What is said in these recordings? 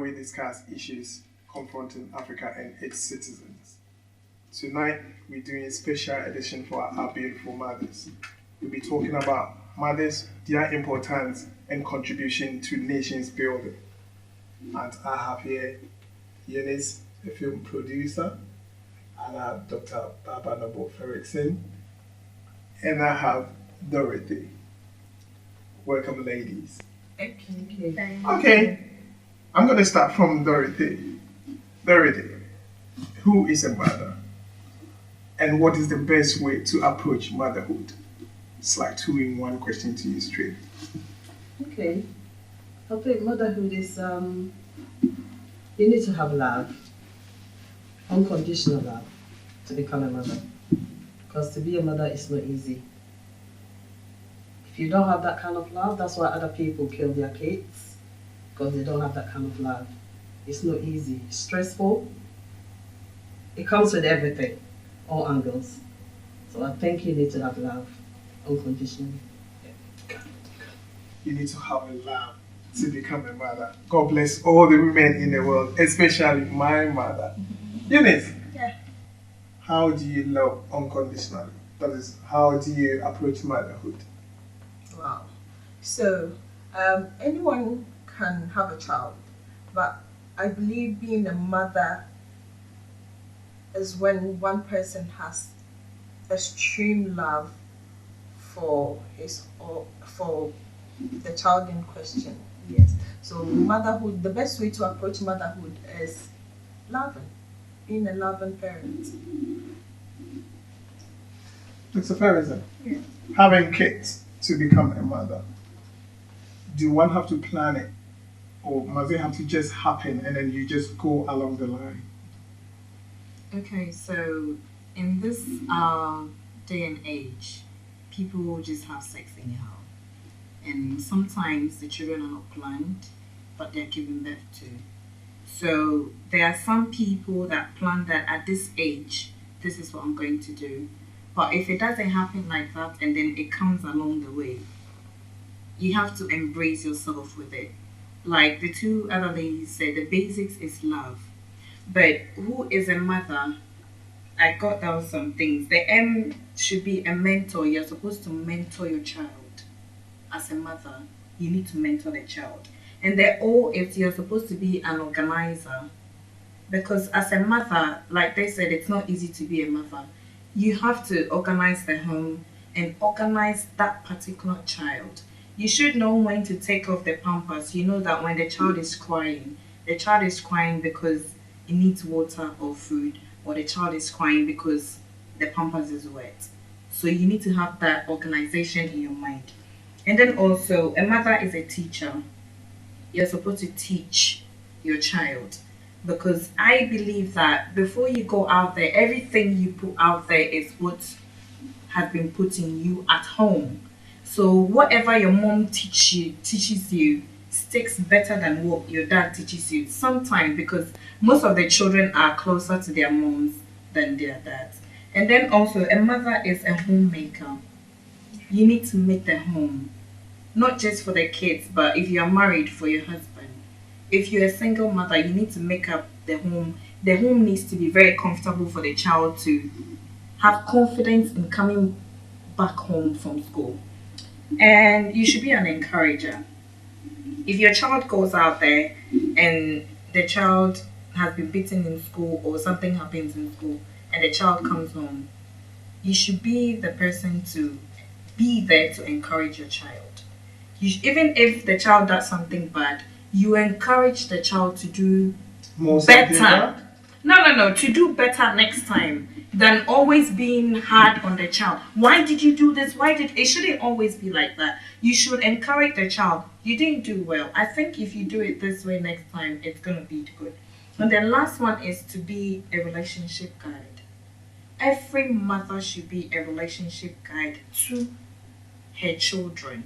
we discuss issues confronting Africa and its citizens. Tonight, we're doing a special edition for our beautiful mothers. We'll be talking about mothers, their importance and contribution to nations building. And I have here Eunice, a film producer, and I have Dr. Baba Noble Ferrickson, and I have Dorothy. Welcome, ladies. Thank you. Okay, I'm going to start from Dorothy. Dorothy, who is a mother? And what is the best way to approach motherhood? It's like 2-in-1 question to you straight. Okay. I think motherhood is, you need to have love, unconditional love, to become a mother. Because to be a mother is not easy. If you don't have that kind of love, that's why other people kill their kids, because they don't have that kind of love. It's not easy. It's stressful. It comes with everything, all angles. So I think you need to have love, unconditionally. You need to have a love to become a mother. God bless all the women in the world, especially my mother. Eunice, how do you love unconditionally? That is, how do you approach motherhood? Wow. So, anyone can have a child, but I believe being a mother is when one person has extreme love for his or for the child in question. Yes. So motherhood, the best way to approach motherhood is loving, being a loving parent. It's a fair reason. Yeah. Having kids to become a mother, do one have to plan it, or must it have to just happen and then you just go along the line? Okay, so in this day and age, people will just have sex anyhow. And sometimes the children are not planned, but they're given birth to. So there are some people that plan that at this age, this is what I'm going to do. But if it doesn't happen like that and then it comes along the way, you have to embrace yourself with it. Like the two other ladies said, the basics is love. But who is a mother? I got down some things. The M should be a mentor. You're supposed to mentor your child. As a mother, you need to mentor the child. And the O is you're supposed to be an organizer. Because as a mother, like they said, it's not easy to be a mother. You have to organize the home and organize that particular child. You should know when to take off the pampers. You know that when the child is crying because it needs water or food, or the child is crying because the pampers is wet. So you need to have that organization in your mind. And then also, a mother is a teacher. You're supposed to teach your child. Because I believe that before you go out there, everything you put out there is what has been put in you at home. So whatever your mom teaches you sticks better than what your dad teaches you. Sometimes, because most of the children are closer to their moms than their dads. And then also, a mother is a homemaker. You need to make the home. Not just for the kids, but if you are married, for your husband. If you're a single mother, you need to make up the home. The home needs to be very comfortable for the child to have confidence in coming back home from school. And you should be an encourager. If your child goes out there and the child has been beaten in school or something happens in school and the child comes home, you should be the person to be there to encourage your child. Even if the child does something bad, you encourage the child to do better. No, to do better next time than always being hard on the child. Why did you do this? It shouldn't always be like that. You should encourage the child. You didn't do well. I think if you do it this way next time, it's going to be good. And the last one is to be a relationship guide. Every mother should be a relationship guide to her children.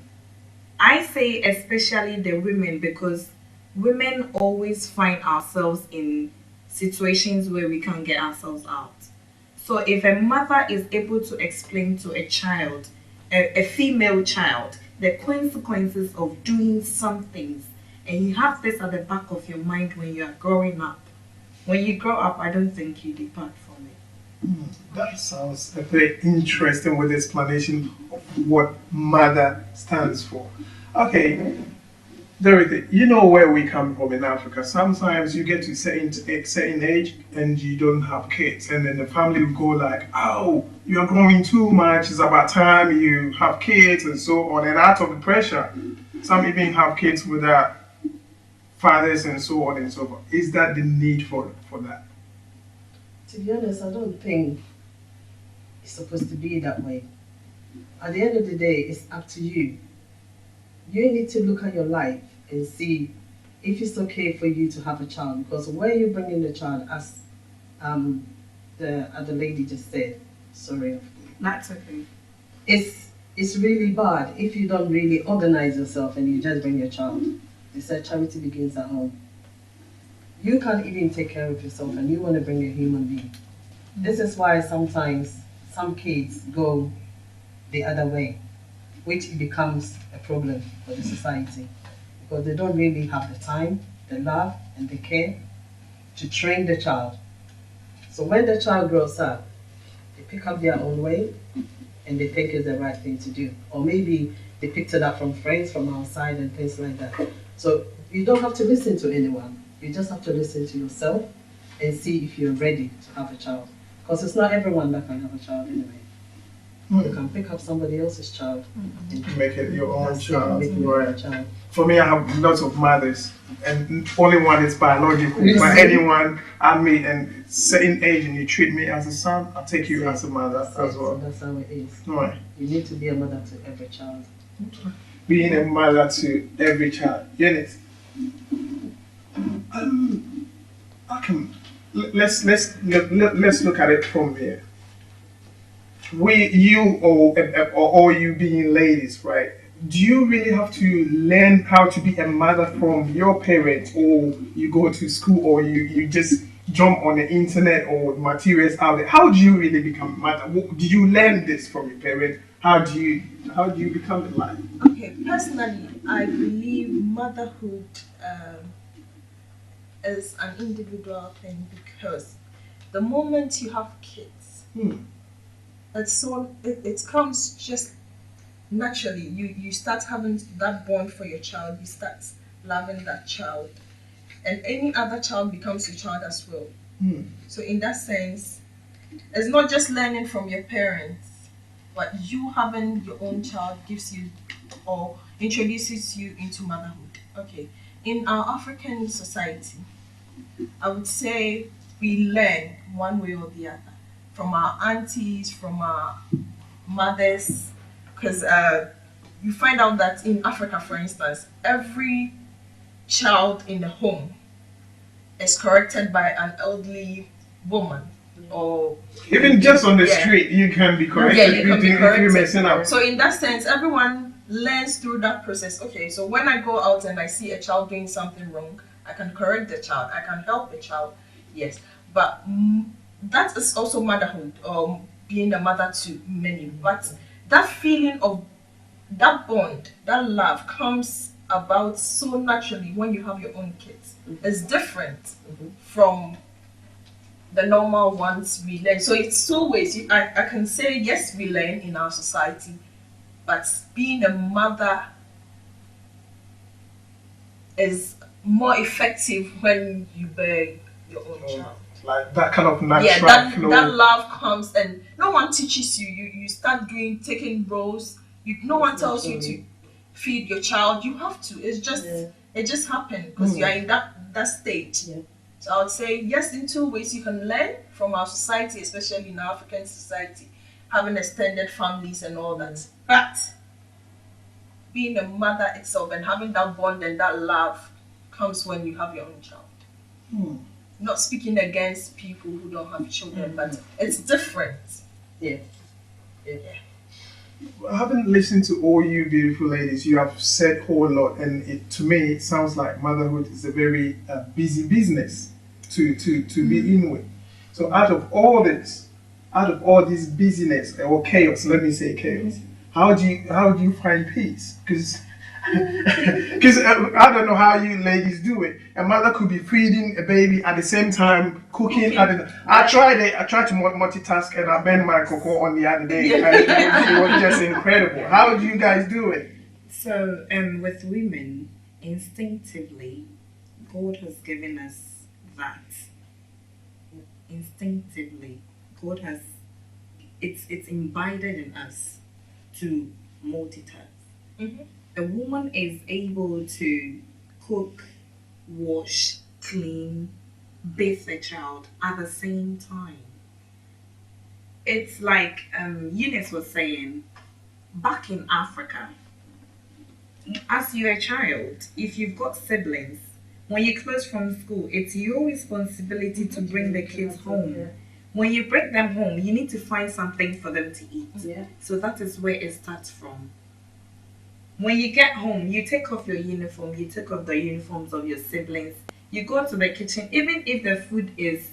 I say especially the women, because women always find ourselves in situations where we can't get ourselves out. So if a mother is able to explain to a child, a female child, the consequences of doing some things, And you have this at the back of your mind when you are growing up. When you grow up, I don't think you depart from it. That sounds very interesting with explanation of what mother stands for. Okay, Dorothy, you know where we come from in Africa. Sometimes you get to certain age and you don't have kids, and then the family will go like, "Oh, you are growing too much. It's about time you have kids," and so on. And out of the pressure, some even have kids without fathers and so on and so forth. Is that the need for that? To be honest, I don't think it's supposed to be that way. At the end of the day, it's up to you. You need to look at your life and see if it's okay for you to have a child. Because where you bring in the child, as the other lady just said, sorry, That's okay. it's really bad if you don't really organize yourself and you just bring your child. They said charity begins at home. You can't even take care of yourself and you want to bring a human being. This is why sometimes some kids go the other way, which becomes a problem for the society because they don't really have the time, the love, and the care to train the child. So when the child grows up, they pick up their own way and they think it's the right thing to do. Or maybe they picked it up from friends from outside and things like that. So you don't have to listen to anyone. You just have to listen to yourself and see if you're ready to have a child. Because it's not everyone that can have a child anyway. You can pick up somebody else's child and Make it your own child. make it your own child. For me, I have lots of mothers, and only one is biological. But anyone I meet and certain age, and you treat me as a son, I'll take you as a mother as well. That's how it is. Right. You need to be a mother to every child. Being a mother to every child. Eunice, I can let's look at it from here. You or you being ladies, right? Do you really have to learn how to be a mother from your parents, or you go to school, or you just jump on the internet or materials out there? How do you really become a mother? Do you learn this from your parents? How do you become a mother? Okay, personally, I believe motherhood is an individual thing because the moment you have kids, it comes just naturally. You start having that bond for your child. You start loving that child, and any other child becomes your child as well. So in that sense, it's not just learning from your parents, but you having your own child gives you or introduces you into motherhood. Okay, in our African society, I would say we learn one way or the other from our aunties, from our mothers, because you find out that in Africa, for instance, every child in the home is corrected by an elderly woman or even just on the street, you can be corrected. Yeah, you can be if you're corrected. messing up. So in that sense, everyone learns through that process. Okay, so when I go out and I see a child doing something wrong, I can correct the child. I can help the child. Yes, but that is also motherhood, being a mother to many. But that feeling of that bond, that love comes about so naturally when you have your own kids. It's different from the normal ones we learn. So it's two ways. I can say yes, we learn in our society, but being a mother is more effective when you bear your own child. Like that kind of natural Yeah, that flow. love comes and no one teaches you. You start taking roles. No one tells you to feed your child. You have to. It just happened because you are in that state. Yeah. So I would say yes, in two ways you can learn from our society, especially in our African society, having extended families and all that. But being a mother itself and having that bond and that love comes when you have your own child. Not speaking against people who don't have children, but it's different. Yeah. Having listened to all you beautiful ladies, you have said a whole lot, and to me it sounds like motherhood is a very busy business to be in with. So out of all this busyness or chaos, let me say chaos, how do you find peace? Because Because I don't know how you ladies do it. A mother could be feeding a baby at the same time cooking. I tried it. I tried to multitask and I burned my cocoa on the other day. And it was just incredible. How do you guys do it? So, with women, instinctively, God has given us that. Instinctively, God has it's imbibed in us to multitask. Mm-hmm. A woman is able to cook, wash, clean, bathe a child at the same time. It's like Eunice was saying, back in Africa, as you're a child, if you've got siblings, when you close from school, it's your responsibility to bring the kids home. Yeah. When you bring them home, you need to find something for them to eat. Yeah. So that is where it starts from. When you get home, you take off your uniform, you take off the uniforms of your siblings, you go to the kitchen, even if the food is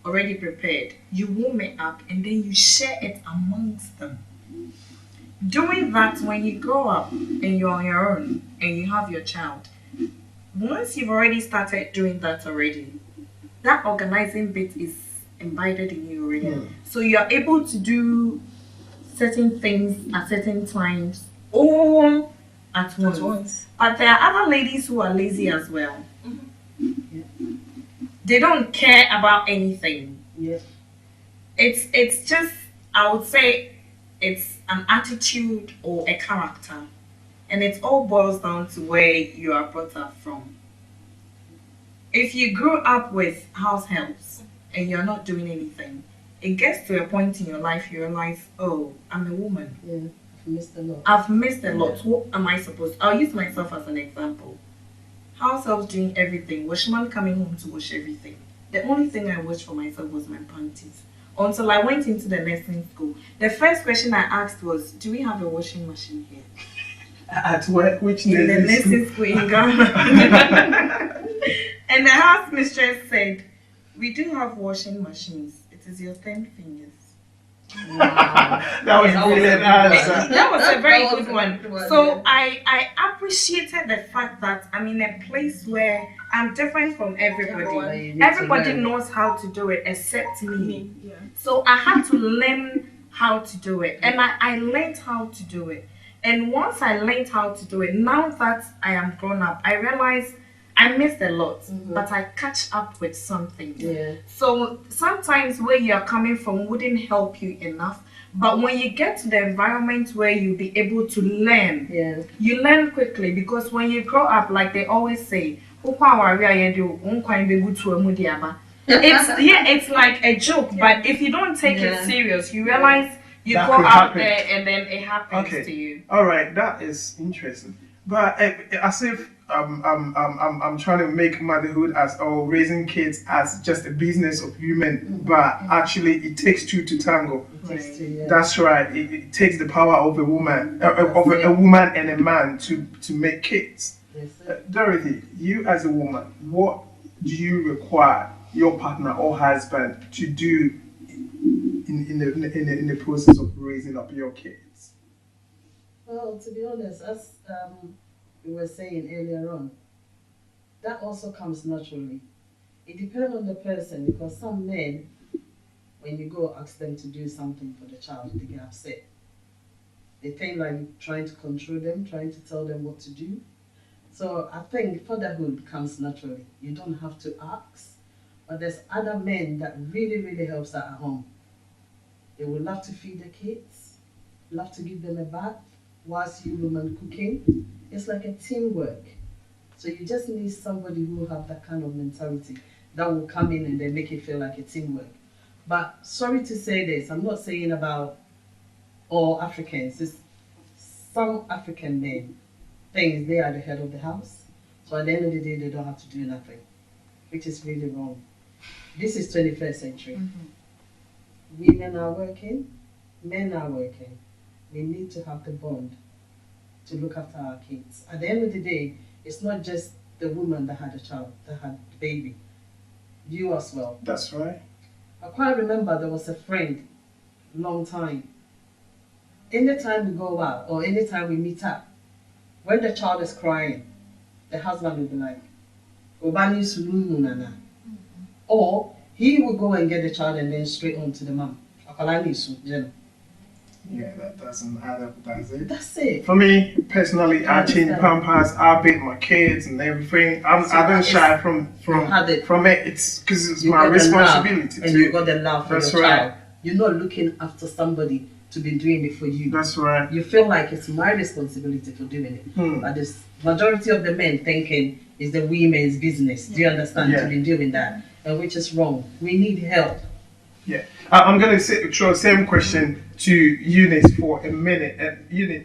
already prepared, you warm it up and then you share it amongst them. Doing that when you grow up and you're on your own and you have your child, once you've already started doing that already, that organizing bit is embedded in you already. So you're able to do certain things at certain times all at once. But there are other ladies who are lazy as well. Mm-hmm. They don't care about anything. Yeah. It's just, I would say, it's an attitude or a character. And it all boils down to where you are brought up from. If you grew up with house helps and you're not doing anything, it gets to a point in your life you realize, oh, I'm a woman. Yeah. I've missed a lot. I've missed a lot. What am I supposed to? I'll use myself as an example. House helps doing everything. Washman coming home to wash everything. The only thing I washed for myself was my panties. Until I went into the nursing school. The first question I asked was, do we have a washing machine here? At where? Which In the nursing school in Ghana. And the house mistress said, we do have washing machines. It is your 10 fingers. Wow. That was a brilliant answer. That was a very That was good a one. good one, So yeah. I appreciated the fact that I'm in a place where I'm different from everybody. Everyone. Everybody knows how to do it except me. Yeah. So I had to learn how to do it. And I learned how to do it. And once I learned how to do it, now that I am grown up, I realized I missed a lot, but I catch up with something. Yeah. So sometimes where you are coming from wouldn't help you enough. But when you get to the environment where you'll be able to learn, Yeah. you learn quickly, because when you grow up, like they always say, it's like a joke, but if you don't take it serious, you realize you That go could out happen. there and then it happens Okay. to you. All right, that is interesting. But as if I'm trying to make motherhood or raising kids as just a business of women, but actually it takes two to tango. Yeah. That's right. It takes the power of a woman, a woman and a man to make kids. Yes, sir. Dorothy, you as a woman, what do you require your partner or husband to do in the process of raising up your kids? Well, to be honest, as we were saying earlier on, that also comes naturally. It depends on the person, because some men, when you go ask them to do something for the child, they get upset. They think like you're trying to control them, trying to tell them what to do. So I think fatherhood comes naturally. You don't have to ask, but there's other men that really, really helps out at home. They will love to feed the kids, love to give them a bath, whilst you women cooking. It's like a teamwork. So you just need somebody who have that kind of mentality that will come in and then make it feel like a teamwork. But sorry to say this, I'm not saying about all Africans. It's some African men think they are the head of the house. So at the end of the day, they don't have to do nothing, which is really wrong. This is 21st century. Women are working, men are working. We need to have the bond to look after our kids. At the end of the day, it's not just the woman that had a child, that had the baby. You as well. That's right. I quite remember there was a friend, long time. Anytime we go out or anytime we meet up, When the child is crying, the husband will be like, Obani Sulu Nana. Or he will go and get the child and then straight on to the mom. Yeah, that doesn't add up, does it? That's it. For me, personally, I change pampers, I beat my kids and everything. I don't shy from it. It's because it's my responsibility. And you got the love for That's your right. child. You're not looking after somebody to be doing it for you. That's right. You feel like it's my responsibility for doing it. But this majority of the men thinking it's the women's business. Do you understand? To be doing that, and which is wrong. We need help. Yeah, I'm going to throw the same question to Eunice for a minute. And Eunice,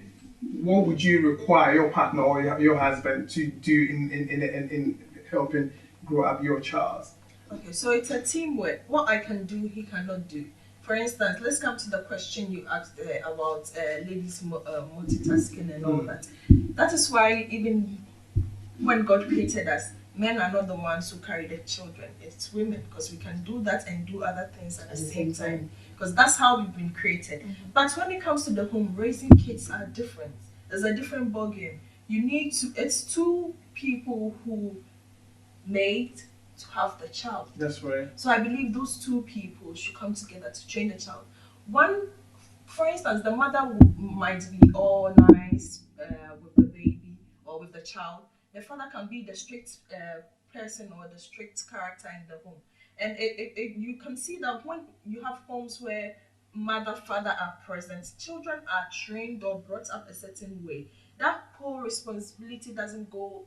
what would you require your partner or your husband to do in helping grow up your child? Okay, so it's a teamwork. What I can do, he cannot do. For instance, let's come to the question you asked about ladies multitasking and all that. That is why even when God created us, men are not the ones who carry the children. It's women, because we can do that and do other things at the same time. Because that's how we've been created. But when it comes to the home, raising kids are different. There's a different ballgame. It's two people who made to have the child. That's right. So I believe those two people should come together to train the child. One, for instance, the mother might be all nice with the baby or with the child. The father can be the strict person or the strict character in the home. And you can see that when you have homes where mother, father are present, children are trained or brought up a certain way. That whole responsibility doesn't go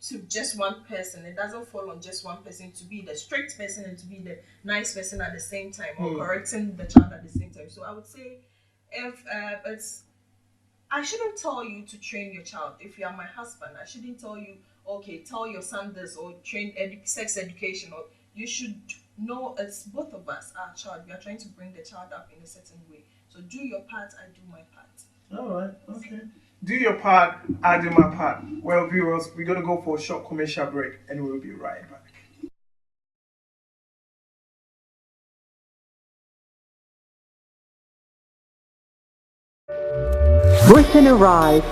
to just one person. It doesn't fall on just one person to be the strict person and to be the nice person at the same time, or correcting the child at the same time. So I would say, if I shouldn't tell you to train your child. If you are my husband, I shouldn't tell you, okay, tell your son this or train sex education. Or you should know, it's both of us, our child. We are trying to bring the child up in a certain way. So do your part, I do my part. All right, okay. Do your part, I do my part. Well, viewers, we're going to go for a short commercial break and we'll be right back. Britain Arise,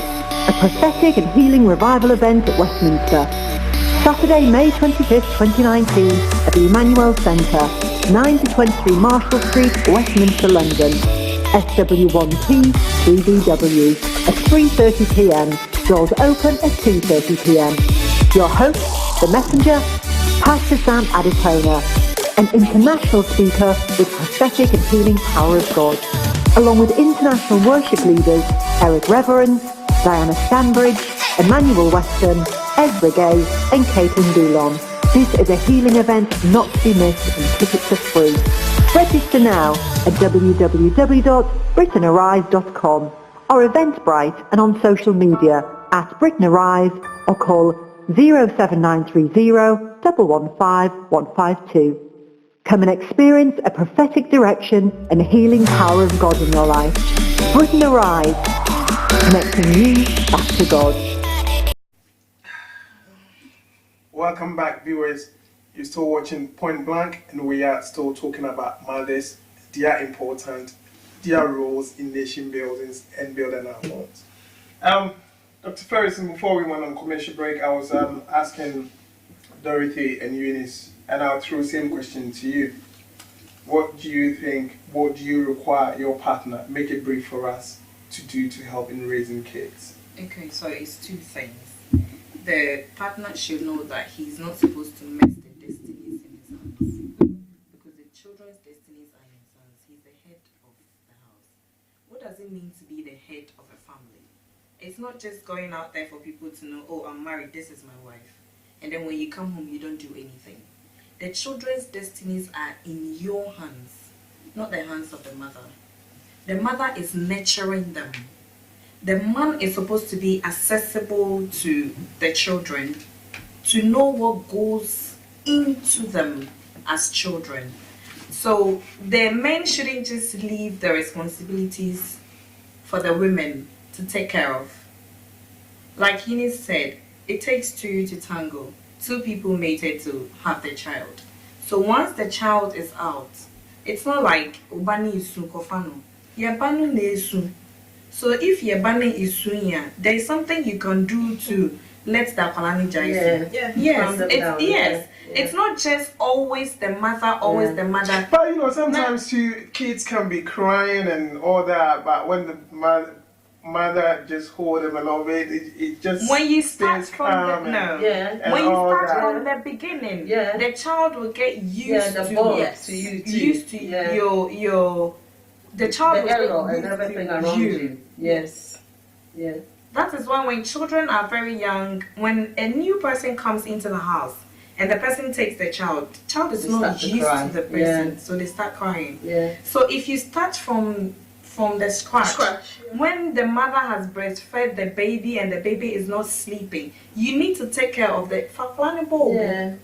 a prophetic and healing revival event at Westminster. Saturday, May 25th, 2019, at the Emmanuel Centre, 9 to 23 Marshall Street, Westminster, London. SW1P 3BW at 3:30pm. Doors open at 2:30pm. Your host, the messenger, Pastor Sam Aditona, an international speaker with prophetic and healing power of God, along with international worship leaders Eric Reverence, Diana Stanbridge, Emmanuel Weston, Ezra Gay, and Caitlin Boulon. This is a healing event not to be missed, and tickets are free. Register now at www.britainarise.com or Eventbrite and on social media at Britain Arise, or call 07930 115 152. Come and experience a prophetic direction and healing power of God in your life. Britain Arise, connecting you back to God. Welcome back, viewers. You're still watching Point Blank, and we are still talking about mothers, their importance, their roles in nation buildings and building our homes. Dr. Ferguson, before we went on commercial break, I was asking Dorothy and Eunice, and I'll throw the same question to you. What do you think, what do you require your partner, make it brief for us, to do to help in raising kids? Okay, so it's two things. The partner should know that he's not supposed to mess the destinies in his hands, because the children's destinies are in his hands. He's the head of the house. What does it mean to be the head of a family? It's not just going out there for people to know, oh, I'm married, this is my wife, and then when you come home you don't do anything. The children's destinies are in your hands, not the hands of the mother. The mother is nurturing them. The man is supposed to be accessible to the children, to know what goes into them as children. So the men shouldn't just leave the responsibilities for the women to take care of. Like Eunice said, it takes two to tango. Two people mated to have the child. So once the child is out, it's not like Obani is Kofano. Yabanu Nesu. So if your banning is sunya, there is something you can do to let the apologize. Yes, it's not just always the mother, always the mother. But you know, sometimes too, kids can be crying and all that, but when the mother just hold them a little bit, it just when you start stays from calm when you start from the beginning, the child will get used to your the child the will error get and used everything to around you. Yes. Yeah. That is why when children are very young, when a new person comes into the house and the person takes the child is not used to the person, so they start crying. Yeah. So if you start from the scratch. When the mother has breastfed the baby and the baby is not sleeping, you need to take care of the bowl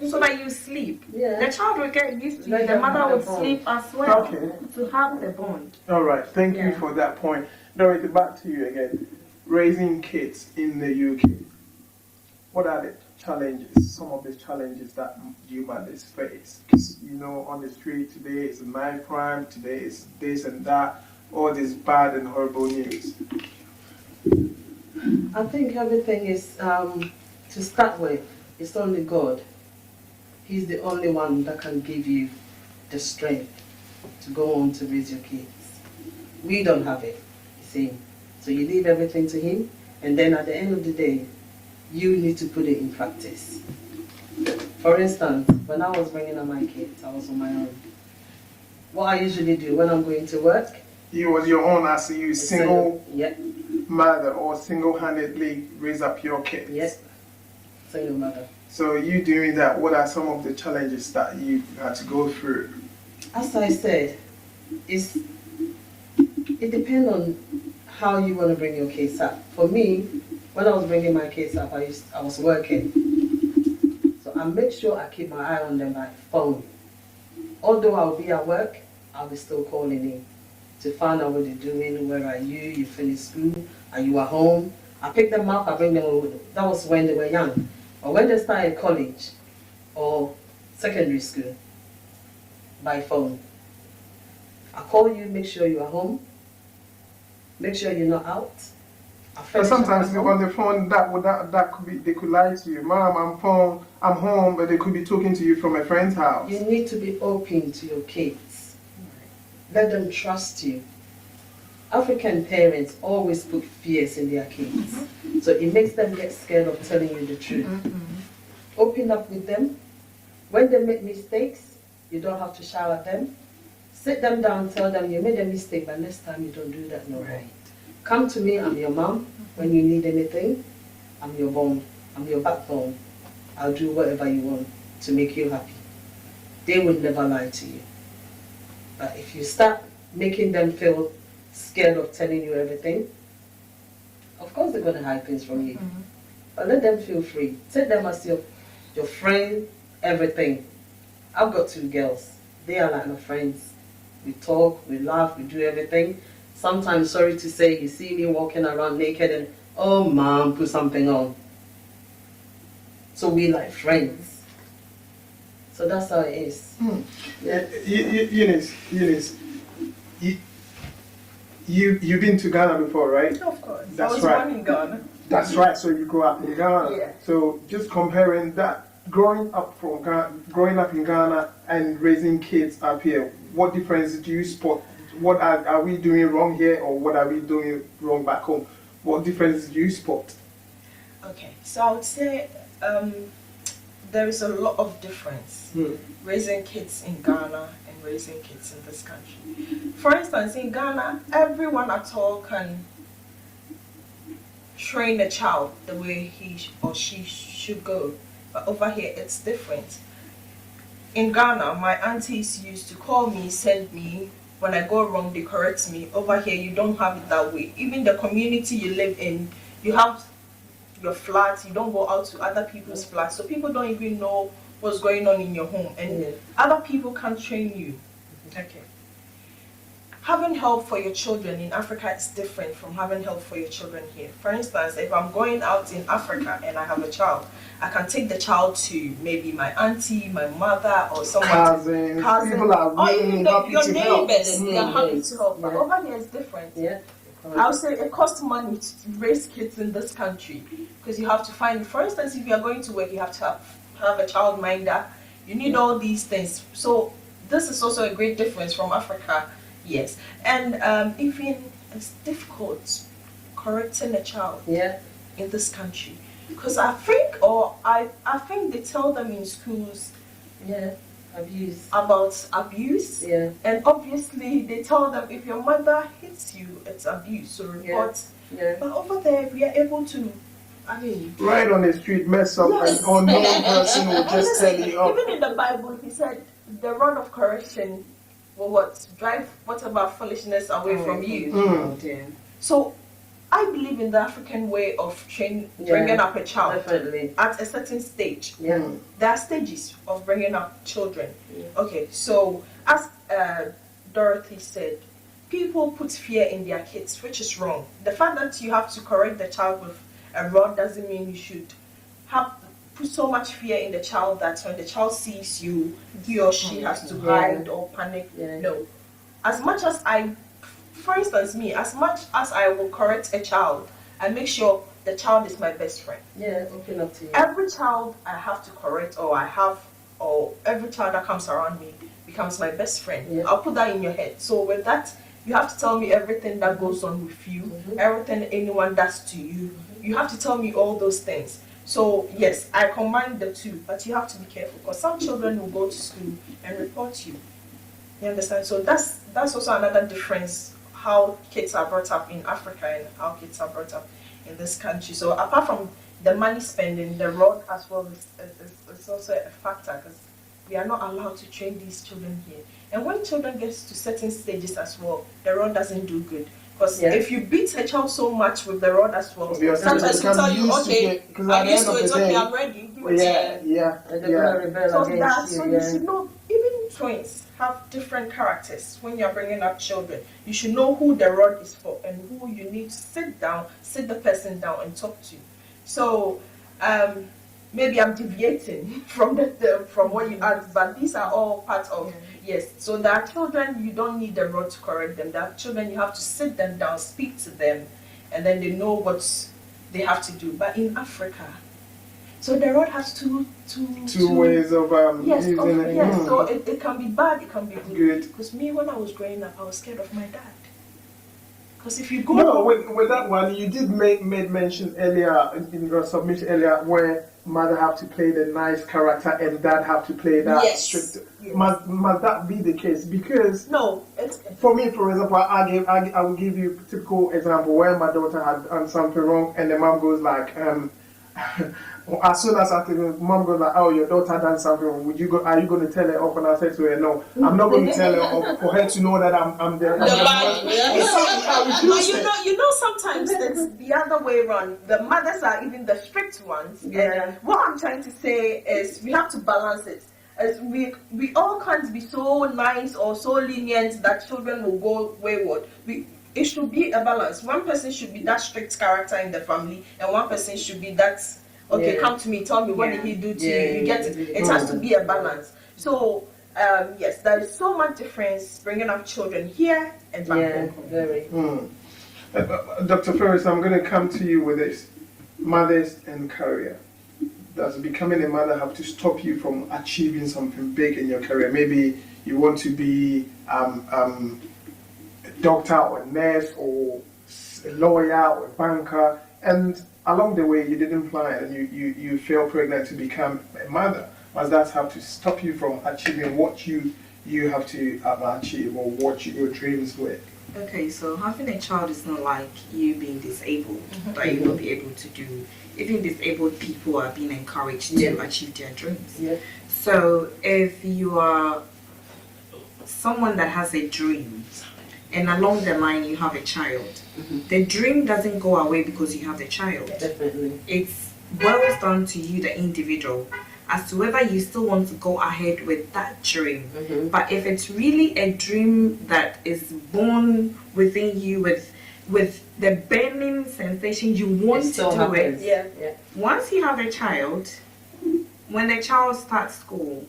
so that you sleep. The child will get used to it. The mother will sleep as well to have the bond. All right, thank you for that point. Dorothy, back to you again. Raising kids in the UK. What are the challenges? Some of the challenges that you mothers face? Because you know, on the street today is knife crime. Today is this and that. All this bad and horrible news. I think everything is, to start with, it's only God. He's the only one that can give you the strength to go on to raise your kids. We don't have it, you see. So you leave everything to Him, and then at the end of the day, you need to put it in practice. For instance, when I was bringing up my kids, I was on my own. What I usually do when I'm going to work, you was your own as you single mother or single-handedly raise up your kids. Yes, single mother. So you doing that, what are some of the challenges that you had to go through? As I said, it depends on how you want to bring your kids up. For me, when I was bringing my kids up, I was working. So I make sure I keep my eye on them by phone. Although I'll be at work, I'll be still calling in to find out what they're doing, where are you, you finished school, are you at home? I pick them up, I bring them over. That was when they were young. But when they started college or secondary school, by phone, I call you, make sure you are home, make sure you're not out. But sometimes on the phone, that could be, they could lie to you. Mom, I'm home, but they could be talking to you from a friend's house. You need to be open to your kids. Let them trust you. African parents always put fears in their kids. So it makes them get scared of telling you the truth. Open up with them. When they make mistakes, you don't have to shout at them. Sit them down, tell them you made a mistake, but next time you don't do that no more. Come to me, I'm your mom. When you need anything, I'm your bone, I'm your backbone. I'll do whatever you want to make you happy. They would never lie to you. But if you start making them feel scared of telling you everything, of course they're going to hide things from you. But let them feel free. Take them as your friend, everything. I've got 2 girls. They are like my friends. We talk, we laugh, we do everything. Sometimes, sorry to say, you see me walking around naked and, oh, mom, put something on. So we like friends. So that's how it is. Eunice, you've been to Ghana before, right? Of course. That's I was right. born in Ghana. That's right. So you grew up in Ghana. Yeah. So just comparing that, growing up in Ghana and raising kids up here, what difference do you spot? What are we doing wrong here, or what are we doing wrong back home? What difference do you spot? Okay, so I would say there is a lot of difference raising kids in Ghana and raising kids in this country. For instance, in Ghana, everyone at all can train a child the way he or she should go. But over here, it's different. In Ghana, my aunties used to call me, send me. When I go wrong, they correct me. Over here, you don't have it that way. Even the community you live in, you have your flat, you don't go out to other people's flats, so people don't even know what's going on in your home, and other people can't train you. Okay. Having help for your children in Africa is different from having help for your children here. For instance, if I'm going out in Africa and I have a child, I can take the child to maybe my auntie, my mother, or someone. Cousin. People are or really even happy your to help. neighbors, they are happy to help. But over here it's different. Yeah. I would say it costs money to raise kids in this country because you have to find, for instance, if you are going to work, you have to have a child minder. You need all these things. So this is also a great difference from Africa, yes. And even it's difficult correcting a child in this country because I think they tell them in schools abuse about abuse, and obviously they tell them if your mother hits you, it's abuse, so report. But over there, we are able to, right on the street, mess up, and unknown person will just tell you off. Even in the Bible, he said the rod of correction will drive whatever foolishness away from you. So I believe in the African way of bringing up a child at a certain stage. There are stages of bringing up children. Okay, so as Dorothy said, people put fear in their kids, which is wrong. The fact that you have to correct the child with a rod doesn't mean you should put so much fear in the child that when the child sees you, he or she has to hide or panic. No. As much as for instance, me, as much as I will correct a child, I make sure the child is my best friend. Open up to you. Every child I have to correct, or every child that comes around me becomes my best friend. I'll put that in your head. So with that, you have to tell me everything that goes on with you, everything anyone does to you. You have to tell me all those things. So yes, I combine the two, but you have to be careful because some children will go to school and report you. You understand? So that's also another difference, how kids are brought up in Africa and how kids are brought up in this country. So apart from the money spending, the rod as well is also a factor because we are not allowed to train these children here. And when children get to certain stages as well, the rod doesn't do good. Because if you beat a child so much with the rod as well, sometimes you tell you, okay, I'm used to it, okay, I'm ready. So you should know, even twins have different characters when you're bringing up children. You should know who the rod is for and who you need to sit the person down and talk to. So maybe I'm deviating from what you asked, but these are all part of So there are children you don't need the rod to correct them. There are children you have to sit them down, speak to them, and then they know what they have to do. But in Africa, so the rod has two ways of using it. So it can be bad, it can be good. Because me, when I was growing up, I was scared of my dad. Because if you go with that one, you did make mention earlier in your submission earlier where mother have to play the nice character and dad have to play that strict. Must that be the case? Because for me, for example, I will give you a typical example where my daughter had done something wrong and the mom goes like, as soon as I think mom goes like, oh, your daughter done something wrong, are you going to tell her off? And I said to her, no, I'm not going to tell her off for her to know that I'm there. You know, sometimes it's the other way around. The mothers are even the strict ones. And what I'm trying to say is we have to balance it. As we all can't be so nice or so lenient that children will go wayward. It should be a balance. One person should be that strict character in the family, and one person should be that, come to me, tell me what did he do to you. You get it. It has to be a balance. So yes, there is so much difference bringing up children here and back home. Very. Dr. Ferris, I'm going to come to you with this. Mothers and career. Does becoming a mother have to stop you from achieving something big in your career? Maybe you want to be a doctor or a nurse or a lawyer or a banker, and along the way you didn't plan and you fell pregnant to become a mother. Does that have to stop you from achieving what you have to achieve or what your dreams were? Okay, so having a child is not like you being disabled, that you will be able to do. Even disabled people are being encouraged to achieve their dreams. So if you are someone that has a dream and along the line you have a child, the dream doesn't go away because you have the child. Definitely. It boils down to you, the individual, as to whether you still want to go ahead with that dream. But if it's really a dream that is born within you with the burning sensation you want to do it, once you have a child, when the child starts school,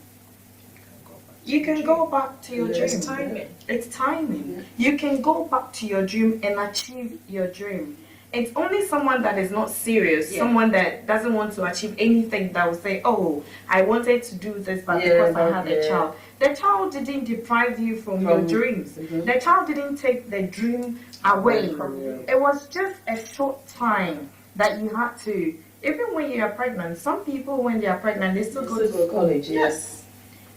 You can go back to your dream. It's timing. It's timing. You can go back to your dream and achieve your dream. It's only someone that is not serious, someone that doesn't want to achieve anything that will say, oh, I wanted to do this, but because I had a child. The child didn't deprive you from your dreams. The child didn't take the dream away from you. It was just a short time that you had to, even when you are pregnant, some people when they are pregnant, they still go to college,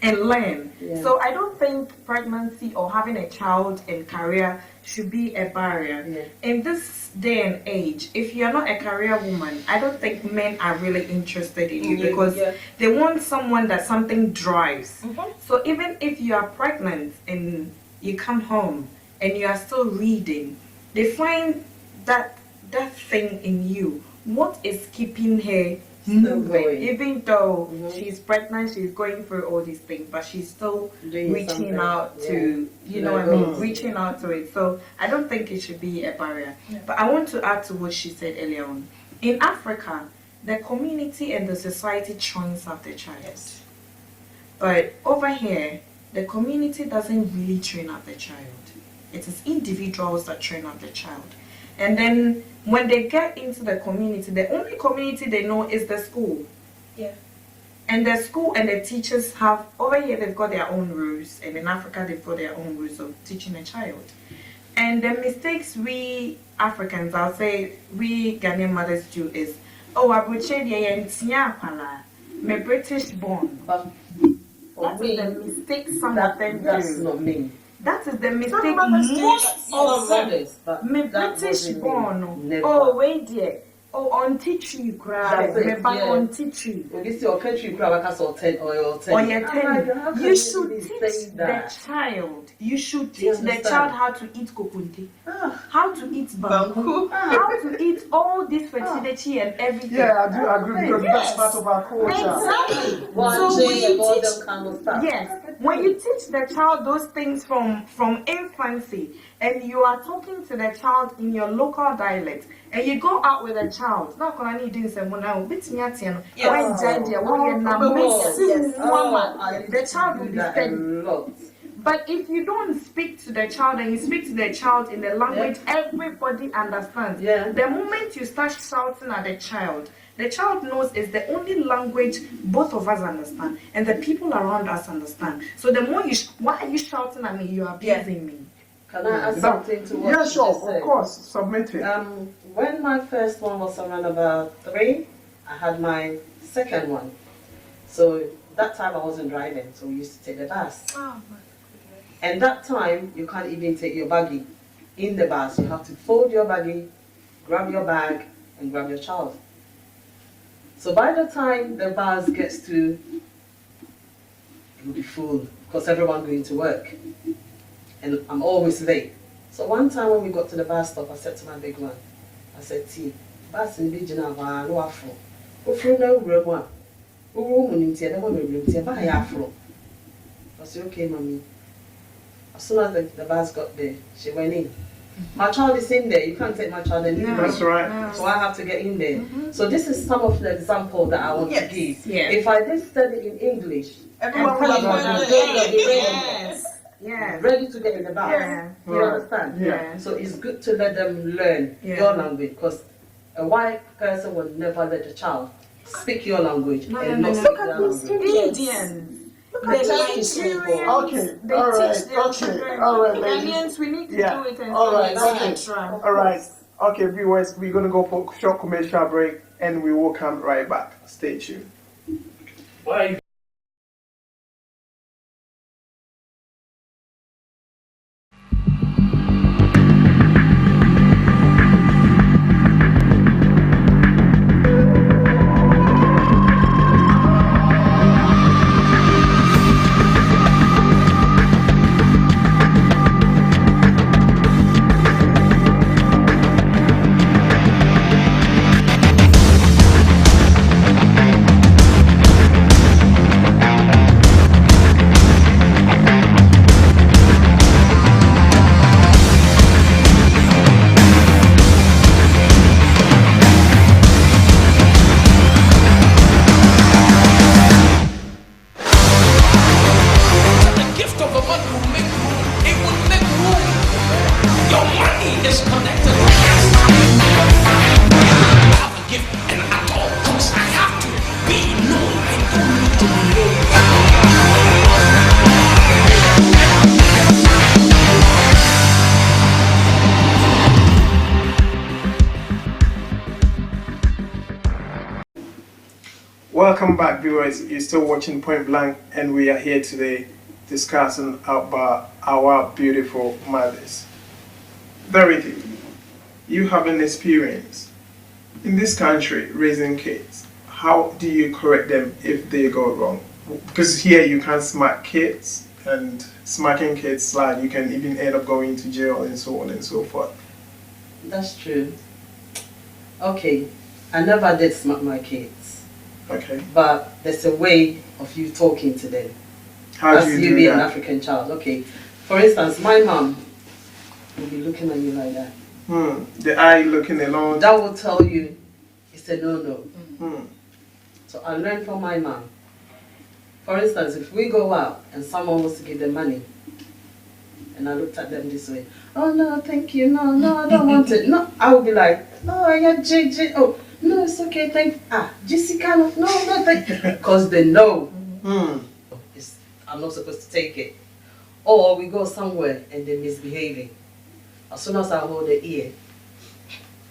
and learn. So I don't think pregnancy or having a child and career should be a barrier. In this day and age, if you're not a career woman, I don't think men are really interested in you because they want someone that something drives. So even if you are pregnant and you come home and you are still reading, they find that thing in you. What is keeping her moving? Even though she's pregnant, she's going through all these things, but she's still reaching out to, reaching out to it. So I don't think it should be a barrier. But I want to add to what she said earlier on. In Africa, the community and the society trains up the child. But over here, the community doesn't really train up the child. It is individuals that train up the child. And then when they get into the community, the only community they know is the school. And the school and the teachers have, over here they've got their own rules, and in Africa they've got their own rules of teaching a child. And the mistakes we Africans, I'll say we Ghanaian mothers do is, oh, I would say me British born. That is the mistake some of them do. That's not me. That is the mistake most of them. Me British born. Oh, wait there. Oh, on teaching you cry. Me back on teaching. You see, your country cry back or 10 or your 10. Or your 10. You should teach the child. You should teach the child how to eat kokunte, how to eat bamboo, how to eat all this fertility and everything. Yeah, I do agree because that's part of our culture. Exactly. So when you teach the child those things from infancy, and you are talking to the child in your local dialect, and you go out with a child, the child will be steady. But if you don't speak to the child and you speak to the child in the language everybody understands, the moment you start shouting at the child knows it's the only language both of us understand and the people around us understand. So the more why are you shouting at me? You are abusing me. Can I add something to what you sure, said? Of course, submit it. When my first one was around about 3, I had my second one. So that time I wasn't driving, so we used to take the bus. And that time, you can't even take your baggie in the bus. You have to fold your baggie, grab your bag, and grab your child. So by the time the bus gets to, it will be full because everyone's going to work. And I'm always late. So one time when we got to the bus stop, I said to my big one, I said, T, bus in the region of no afro. Afro no one. I said, okay, mommy. As soon as the bus got there, she went in. My child is in there. You can't take my child and leave That's right. No. So I have to get in there. So this is some of the example that I want to give. If I did study in English, everyone would be ready to get in the bus. You understand? So it's good to let them learn your language because a white person will never let the child speak your language and not speak their language. Indians. They Nigerians, they teach their children. Ghanaians, we need to do it and all right. Okay, viewers, we're going to go for a short commercial break and we will come right back. Stay tuned. Why? Welcome back, viewers. You're still watching Point Blank, and we are here today discussing about our beautiful mothers. Verity, you have an experience in this country raising kids. How do you correct them if they go wrong? Because here you can't smack kids, and smacking kids, like, you can even end up going to jail and so on and so forth. That's true. Okay, I never did smack my kids. Okay. But there's a way of you talking to them. How As do you you be do an that? African child. Okay. For instance, my mom will be looking at you like that. The eye looking along. That will tell you it's a no-no. Hmm. So I learned from my mom. For instance, if we go out and someone wants to give them money, and I looked at them this way, oh no, thank you, no, I don't want it. No, I will be like, oh yeah, JJ, oh no, it's okay, thank you. Jessica, no, thank you. Because they know I'm not supposed to take it. Or we go somewhere and they're misbehaving. As soon as I hold the ear,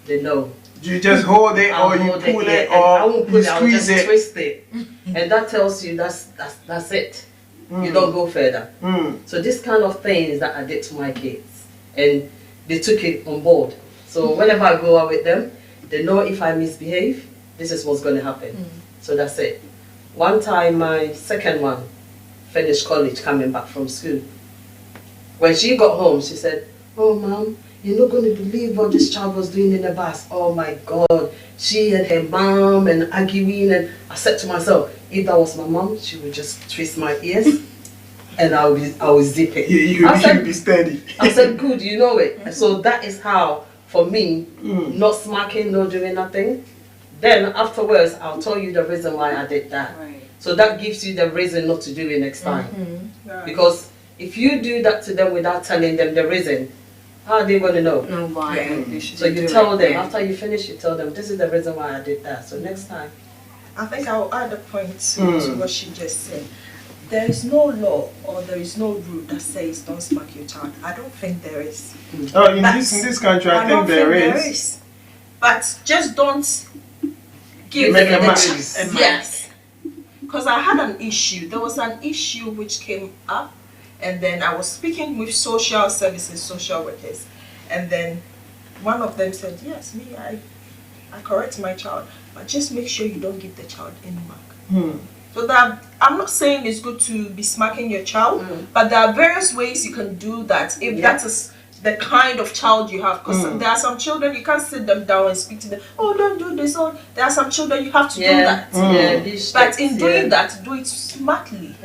they know. You just hold it, or you pull it, or I won't pull you it, I'll squeeze just it. twist it. And that tells you that's it. You don't go further. So this kind of thing is that I did to my kids. And they took it on board. So whenever I go out with them, they know if I misbehave, this is what's going to happen. So that's it. One time my second one finished college coming back from school. When she got home, she said, oh mom, you're not going to believe what this child was doing in the bus. Oh my God. She and her mom and arguing, and I said to myself, if that was my mom, she would just twist my ears and I would zip it. You be steady. I said, good, you know it. And so that is how, for me, not smacking, not doing nothing. Then afterwards, I'll tell you the reason why I did that. Right. So that gives you the reason not to do it next time. Right. Because if you do that to them without telling them the reason, how are they going to know? No, why? They should So you do tell it, them, yeah. after you finish, you tell them, this is the reason why I did that. So next time. I think I'll add a point to what she just said. There is no law or there is no rule that says don't smack your child. I don't think there is. Oh, in this country, I think there is. But just don't give Make a the match. child. Yes. Because I had an issue. There was an issue which came up, and then I was speaking with social services, social workers, and then one of them said, yes, me, I correct my child, but just make sure you don't give the child any mark. So that I'm not saying it's good to be smacking your child, but there are various ways you can do that if that is the kind of child you have. Because there are some children you can't sit them down and speak to them. Oh, don't do this. Oh, there are some children you have to do that. But in doing that, do it smartly.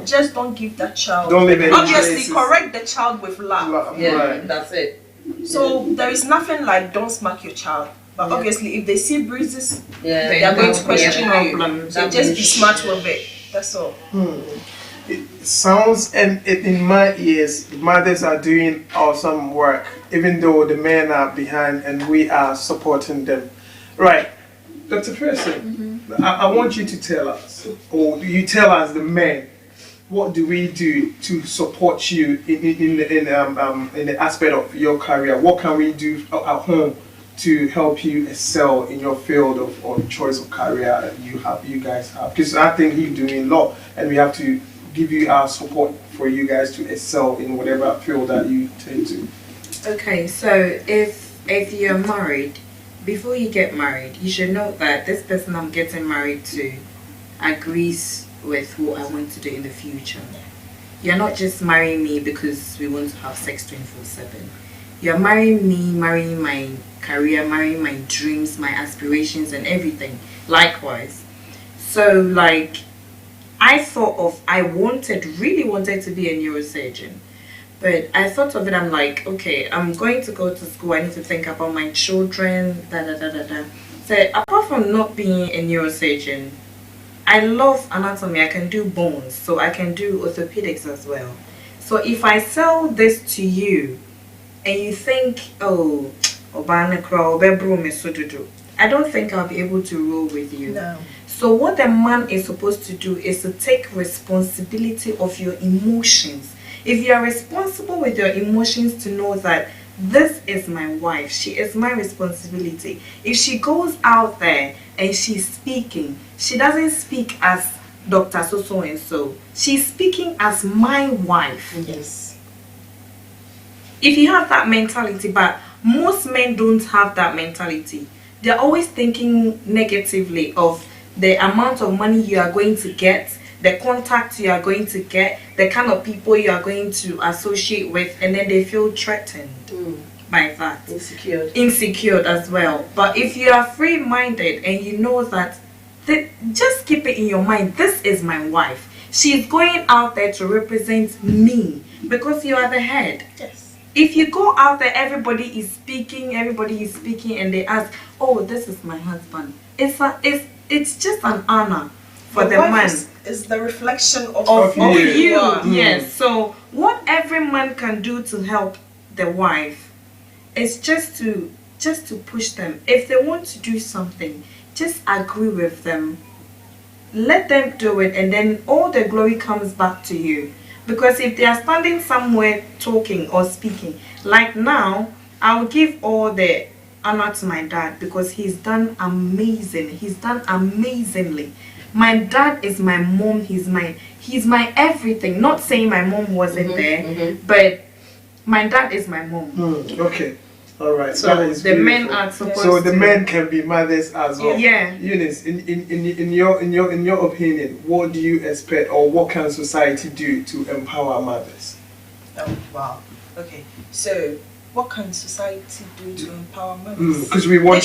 Just don't give that child. Don't leave any Obviously, traces. correct the child with love. Right. That's it. So there is nothing like don't smack your child. But obviously, if they see bruises, they Yeah. are going to question you. problem. So just be smart with it. That's all. It sounds, and in my ears, mothers are doing awesome work, even though the men are behind and we are supporting them. Right, Dr. Pearson, I want you to tell us, or you tell us, the men, what do we do to support you in the aspect of your career? What can we do at home to help you excel in your field of choice of career that you guys have? Because I think you're doing a lot, and we have to give you our support for you guys to excel in whatever field that you tend to. Okay, so if you're married, before you get married, you should know that this person I'm getting married to agrees with what I want to do in the future. You're not just marrying me because we want to have sex 24/7. You're marrying me, marrying my career, marrying my dreams, my aspirations and everything. Likewise. So like, I really wanted to be a neurosurgeon. But I thought of it, I'm like, okay, I'm going to go to school, I need to think about my children, So apart from not being a neurosurgeon, I love anatomy, I can do bones, so I can do orthopedics as well. So if I sell this to you, and you think, oh, I don't think I'll be able to roll with you. No. So what the man is supposed to do is to take responsibility of your emotions. If you are responsible with your emotions, to know that this is my wife. She is my responsibility. If she goes out there and she's speaking, she doesn't speak as Dr. So and so. She's speaking as my wife. Yes. If you have that mentality, but most men don't have that mentality. They're always thinking negatively of the amount of money you are going to get, the contacts you are going to get, the kind of people you are going to associate with, and then they feel threatened by that. Insecure as well. But if you are free-minded and you know that, just keep it in your mind, this is my wife. She's going out there to represent me because you are the head. Yes. If you go out there, everybody is speaking, and they ask, oh, this is my husband. It's just an honor for the man. Is the reflection of you. Yes. So what every man can do to help the wife is just to push them. If they want to do something, just agree with them. Let them do it, and then all the glory comes back to you. Because if they are standing somewhere talking or speaking, like now, I'll give all the honor to my dad because he's done amazing. He's done amazingly. My dad is my mom. He's my everything. Not saying my mom wasn't there, but my dad is my mom. Okay. All right. So the men are supposed to. So the men can be mothers as well. Yeah. Eunice, in your opinion, what do you expect, or what can society do to empower mothers? Oh, wow. Okay. So what can society do to empower mothers? Because we want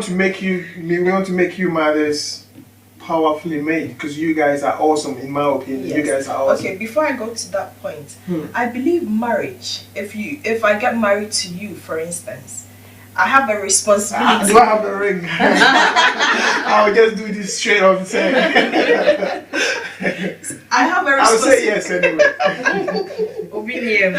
to make you mothers powerfully made, because you guys are awesome. In my opinion, you guys are awesome. Okay, before I go to that point, I believe marriage, if I get married to you, for instance, I have a responsibility. Do I have the ring? I'll just do this straight on set. I have a responsibility. I'll say yes anyway. Opinion.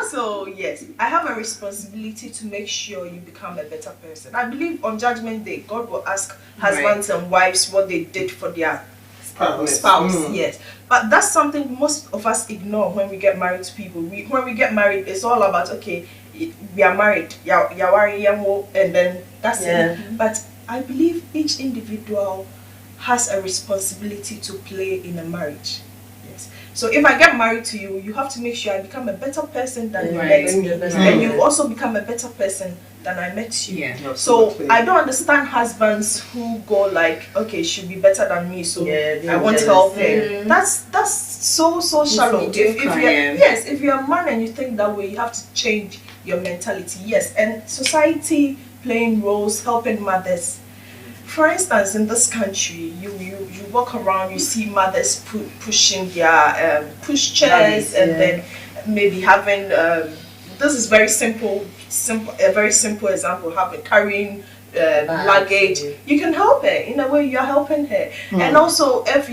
So yes, I have a responsibility to make sure you become a better person. I believe on Judgment Day, God will ask husbands and wives what they did for their spouse. Yes, but that's something most of us ignore when we get married to people. When we get married, it's all about, okay, we are married, and then that's it. But I believe each individual has a responsibility to play in a marriage. Yes. So if I get married to you, you have to make sure I become a better person than you met me, and you also become a better person than I met you. Yeah. So I don't understand husbands who go like, okay, she'll be better than me, so I want to help her. That's so shallow. If you're a man and you think that way, you have to change your mentality. Yes, and society playing roles, helping mothers. For instance, in this country, you walk around, you see mothers pushing their pushchairs, and then maybe having this is very simple, a very simple example, carrying luggage. You can help her in a way. You are helping her. And also, if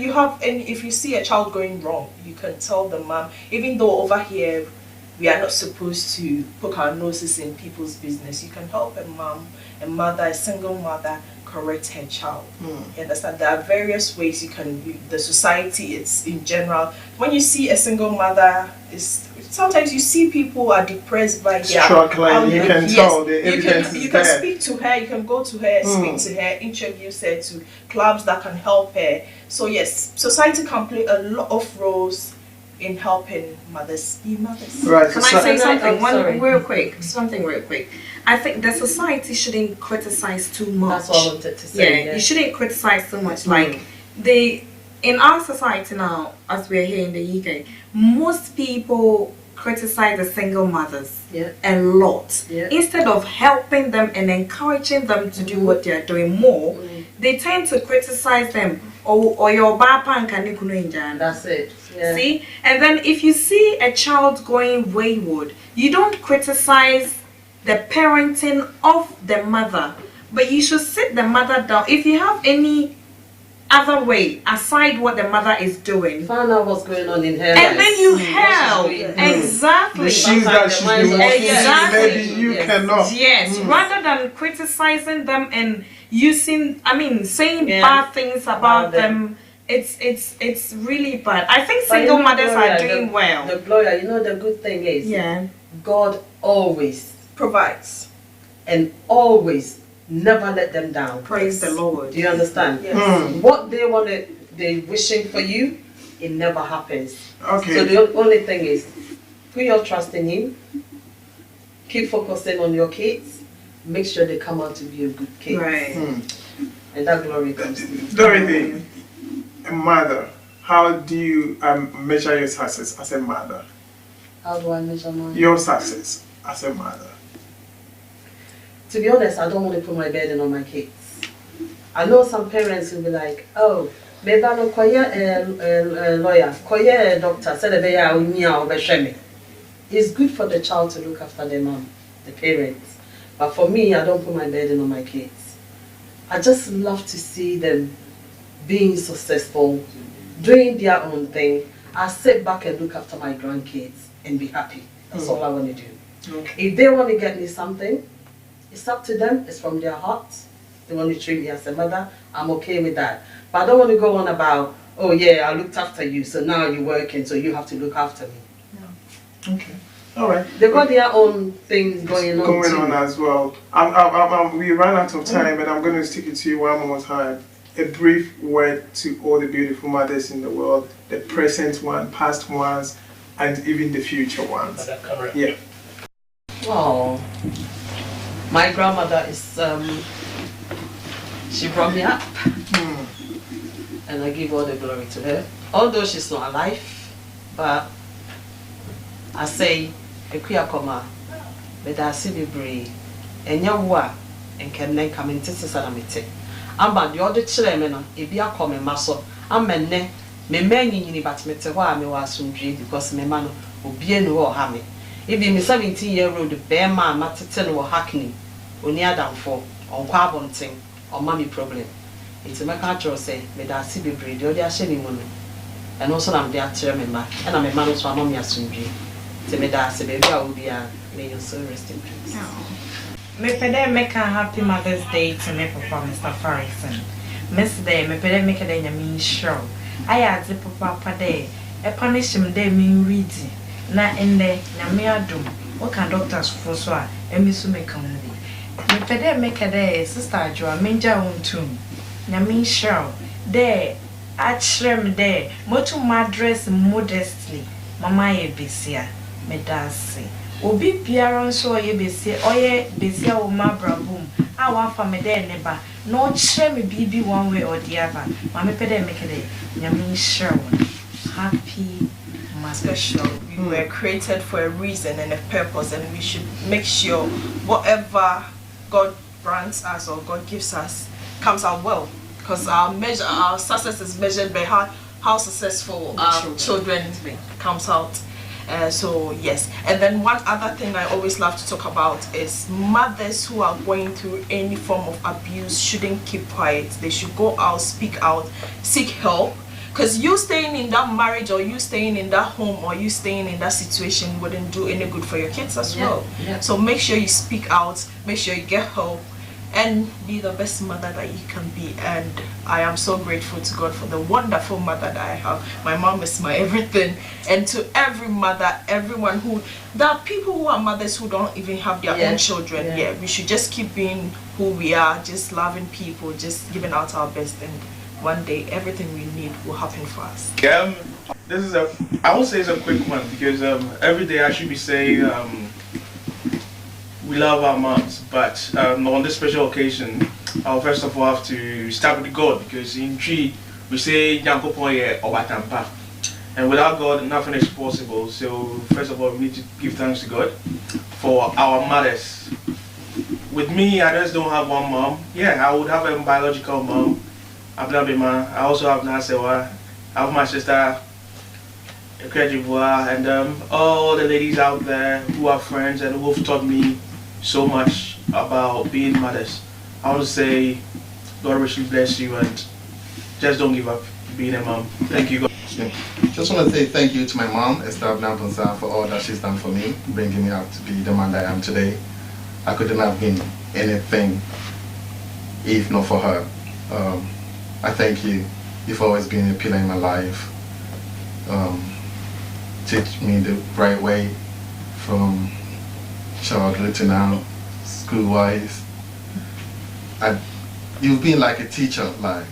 you see a child going wrong, you can tell the mom. Even though over here we are not supposed to poke our noses in people's business, you can help a single mother correct her child. You understand? There are various ways you can. The society, it's in general. When you see a single mother, sometimes you see people are depressed by their struggling. You can tell the evidence is there. You can speak to her. You can go to her, speak to her, introduce her to clubs that can help her. So yes, society can play a lot of roles in helping mothers be mothers. Right. Can I say something? Real quick. I think the society shouldn't criticize too much. That's what I wanted to say. Yeah, you shouldn't criticize too much. Like in our society now, as we're here in the UK, most people criticize the single mothers a lot. Instead of helping them and encouraging them to do what they're doing more, they tend to criticize them. Or your bapa and that's it. See? And then if you see a child going wayward, you don't criticize the parenting of the mother, but you should sit the mother down. If you have any other way aside what the mother is doing, find out what's going on in her and then you help. Exactly. The shoes that she's been walking, maybe you cannot. Yes, rather than criticizing them and saying bad things about them, it's really bad. I think single mothers are doing well. The Gloria, you know the good thing is, God always provides and always never let them down. Praise the Lord. Do you understand? Yes. What they're wishing for you, it never happens. Okay. So the only thing is, put your trust in Him. Keep focusing on your kids. Make sure they come out to be a good kid. Right. And that glory comes to you. Dorothy, a mother, how do you measure your success as a mother? How do I measure mine? Your success as a mother. To be honest, I don't want to put my burden on my kids. I know some parents will be like, oh, maybe I don't call you a lawyer, call you a doctor, say the it's good for the child to look after their mom, the parents. But for me, I don't put my burden on my kids. I just love to see them being successful, doing their own thing. I sit back and look after my grandkids and be happy. That's all I want to do. Okay. If they want to get me something, it's up to them. It's from their hearts. They want to treat me as a mother. I'm okay with that. But I don't want to go on about, oh yeah, I looked after you, so now you're working, so you have to look after me. Okay. All right. They've got their own things going on. Going on as well. We ran out of time, and I'm going to stick it to you one more time. A brief word to all the beautiful mothers in the world, the present one, past ones, and even the future ones. Yeah. Oh, my grandmother is, she brought me up, and I give all the glory to her. Although she's not alive, but I say, Ekuya Koma, but I see the brave, and your wa, and can then come into Salamite. I'm bad, the other children, if you are coming, muscle, I'm a ne, me many but me to why me was soon because me man will be no or hammy. If you 17-year-old, the bear man, Matterton or Hackney, or near down for, or carbon thing, or mommy problem. It's a macacho say, but I see the breed, the other shilling woman. And also I'm there to remember, and I'm a man who's mommy as soon. To me, that's a baby, I will be a may your soul rest in peace. Me pede make a happy Mother's Day to me papa Mr. Farrington. Miss Day, me pede make a day mean show. I had the papa day, a punish him day mean reading. Na in there, na me adum. What can doctors for so? And Miss me come me pede make a day, sister Joa, Minja on tomb. Na mean show. There, at Shrem there, motu madress modestly. Mama ye besia, me dasi. Obi biara nso oye besi oye besia wo ma brabum a wa fa me dey neba no kire me bibi one way or the other ma me pede make dey nyame share happy special. We were created for a reason and a purpose, and we should make sure whatever God grants us or God gives us comes out well, because our success is measured by how successful our children comes out. So yes, and then one other thing I always love to talk about is mothers who are going through any form of abuse shouldn't keep quiet. They should go out, speak out, seek help, because you staying in that marriage or you staying in that home or you staying in that situation wouldn't do any good for your kids as well. So make sure you speak out, make sure you get help, and be the best mother that you can be. And I am so grateful to God for the wonderful mother that I have. My mom is my everything. And to every mother, everyone there are people who are mothers who don't even have their own children. We should just keep being who we are, just loving people, just giving out our best, and one day everything we need will happen for us. This is I will say it's a quick one, because every day I should be saying we love our moms, but on this special occasion, I'll first of all have to start with God, because in Tree we say Yankopoye Obatampa, and without God nothing is possible. So first of all, we need to give thanks to God for our mothers. With me, I just don't have one mom. Yeah, I would have a biological mom, Ablabima. I also have Nasewa. I have my sister, and all the ladies out there who are friends and who have taught me so much about being mothers. I want to say God richly bless you, and just don't give up being a mom. Thank you, God. Just want to say thank you to my mom, Esther Abnamponsa, for all that she's done for me, bringing me up to be the man that I am today. I couldn't have been anything if not for her. I thank you You've always been a pillar in my life. Teach me the right way from childhood to now, school-wise. You've been like a teacher, like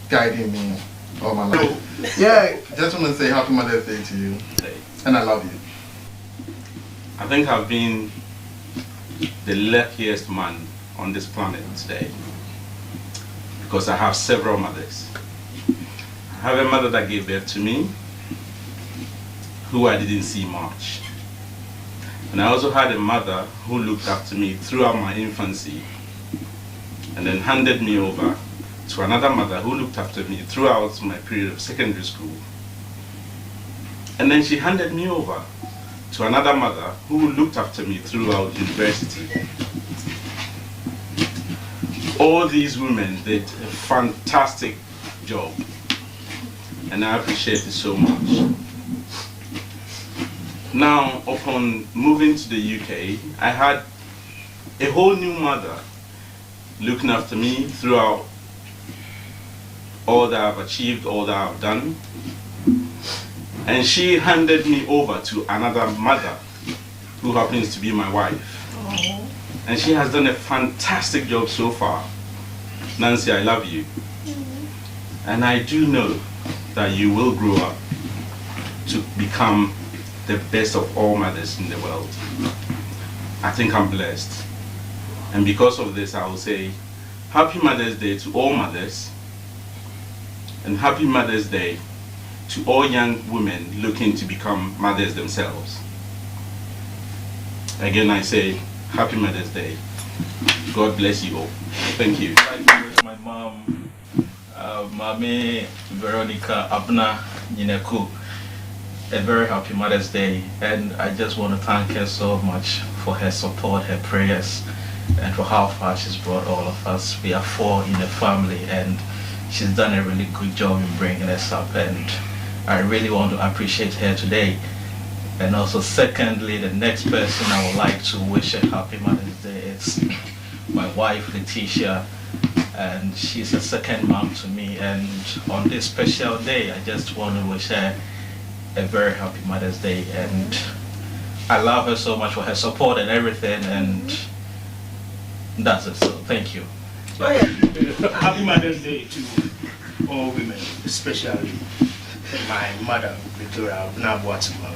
guiding me all my life. Yeah, just want to say Happy Mother's Day to you, and I love you. I think I've been the luckiest man on this planet today because I have several mothers. I have a mother that gave birth to me, who I didn't see much. And I also had a mother who looked after me throughout my infancy and then handed me over to another mother who looked after me throughout my period of secondary school. And then she handed me over to another mother who looked after me throughout university. All these women did a fantastic job, and I appreciate it so much. Now, upon moving to the UK, I had a whole new mother looking after me throughout all that I've achieved, all that I've done. And she handed me over to another mother who happens to be my wife. And she has done a fantastic job so far. Nancy, I love you. And I do know that you will grow up to become the best of all mothers in the world. I think I'm blessed. And because of this, I will say Happy Mother's Day to all mothers, and Happy Mother's Day to all young women looking to become mothers themselves. Again, I say Happy Mother's Day. God bless you all. Thank you. My mom, Mami Veronica Abna Nineku, a very happy Mother's Day, and I just want to thank her so much for her support, her prayers, and for how far she's brought all of us. We are 4 in a family, and she's done a really good job in bringing us up, and I really want to appreciate her today. And also, secondly, the next person I would like to wish a happy Mother's Day is my wife, Letitia, and she's a second mom to me. And on this special day, I just want to wish her a very happy Mother's Day. And I love her so much for her support and everything, and that's it. So, thank you. Happy Mother's Day to all women, especially my mother, Victoria Nabuatima,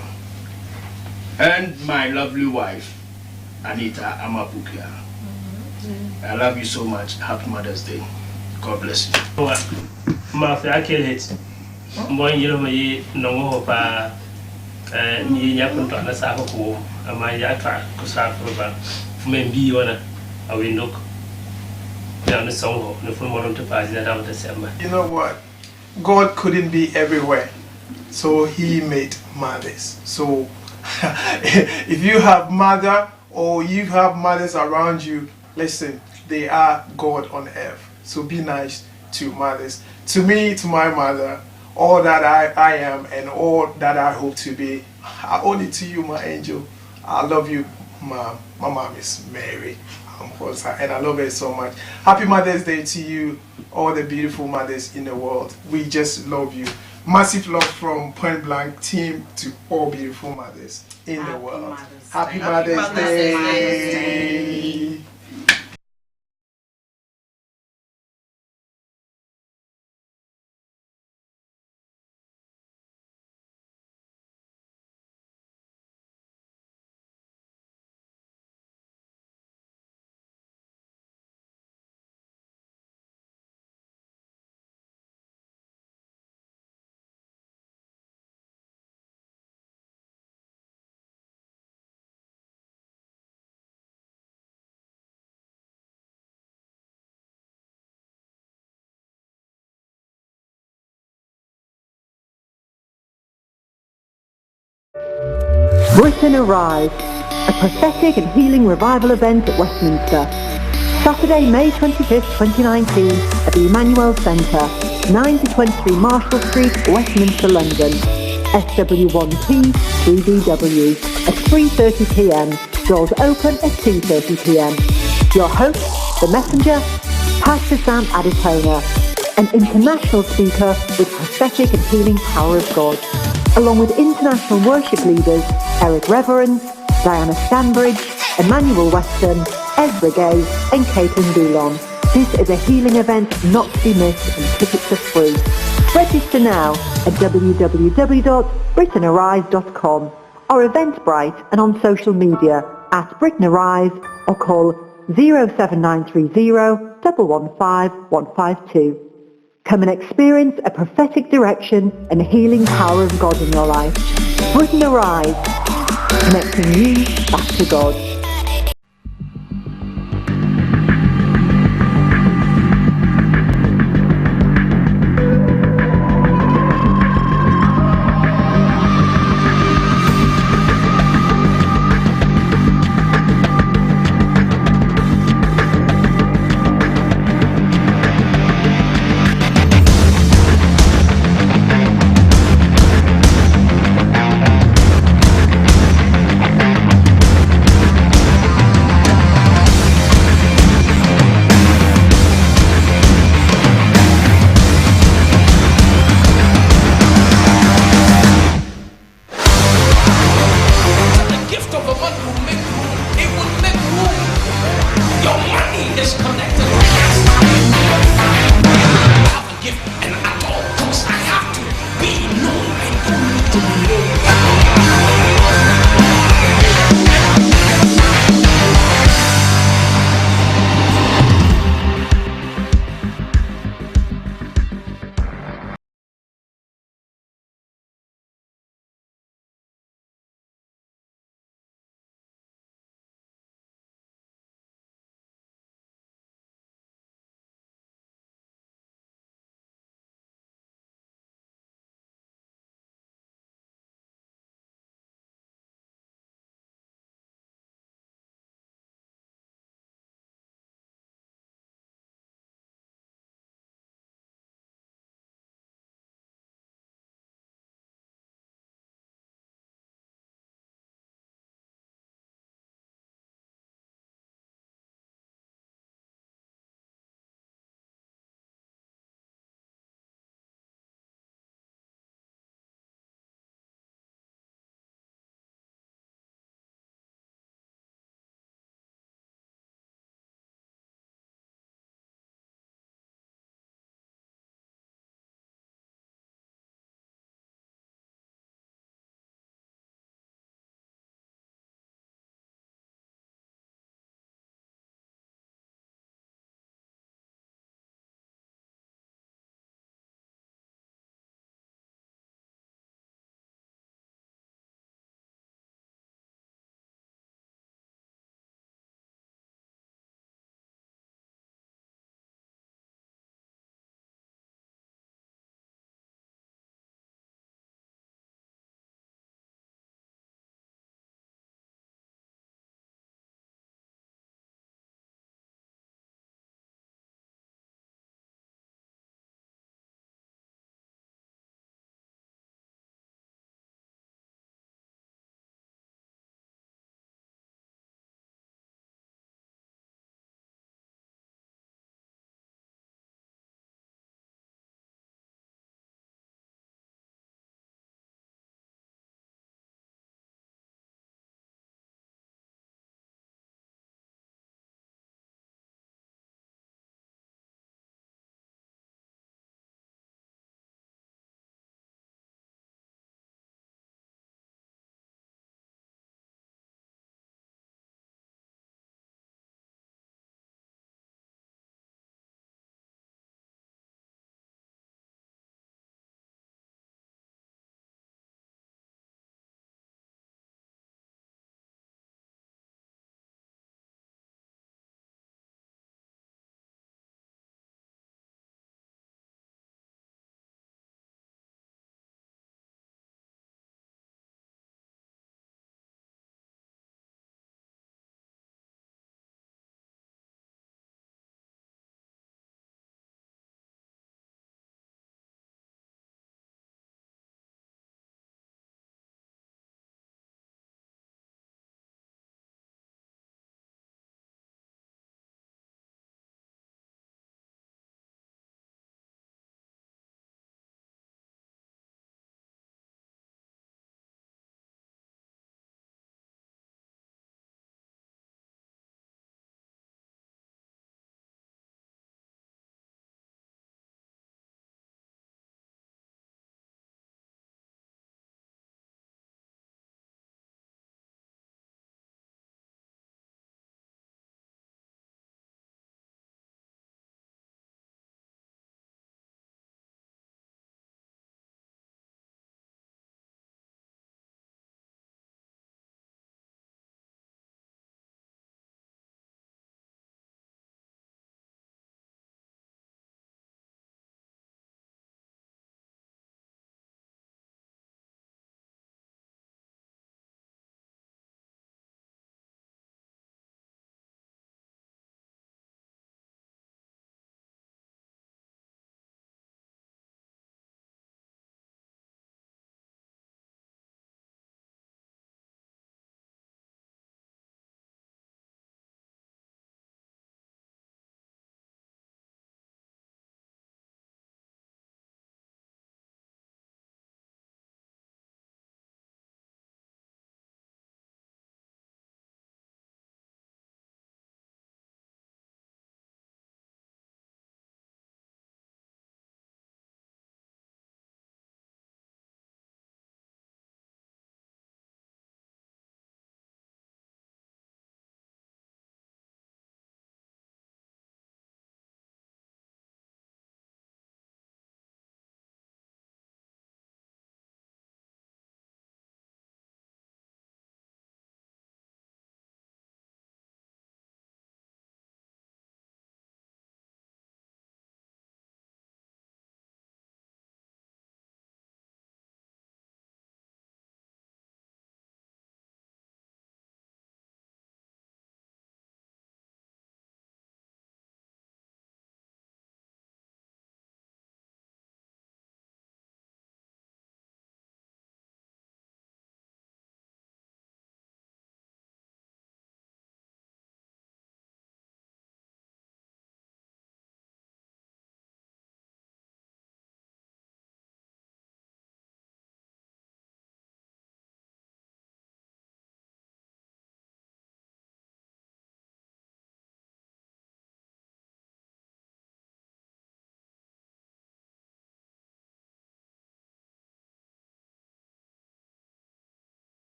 and my lovely wife, Anita Amapukia. I love you so much. Happy Mother's Day. God bless you. Ma fe akel het. Mo yiro me no ho pa ni ya kun to na sa ko ama ya ta ko sa ko ba me bi wona awindok. You know what? God couldn't be everywhere, so He made mothers. So if you have mother or you have mothers around you, listen, they are God on earth. So be nice to mothers. To me, to my mother, all that I am and all that I hope to be, I owe it to you, my angel. I love you, Mom. My mom is Mary. And I love her so much. Happy Mother's Day to you, all the beautiful mothers in the world. We just love you. Massive love from Point Blank team to all beautiful mothers in the world. Happy Mother's Day. Britain Arise, a prophetic and healing revival event at Westminster. Saturday, May 25th, 2019 at the Emmanuel Centre, 9 to 23 Marshall Street, Westminster, London. SW1P 3BW at 3:30pm. Doors open at 2:30pm. Your host, The Messenger, Pastor Sam Aditona. an international speaker with prophetic and healing power of God, along with international worship leaders Eric Reverence, Diana Stanbridge, Emmanuel Weston, Ezra Gay and Caitlin Boulon. This is a healing event not to be missed and tickets are free. Register now at www.britainarise.com or Eventbrite and on social media at Britain Arise or call 07930 115 152. Come and experience a prophetic direction and healing power of God in your life. Britain Arise, connecting you back to God. And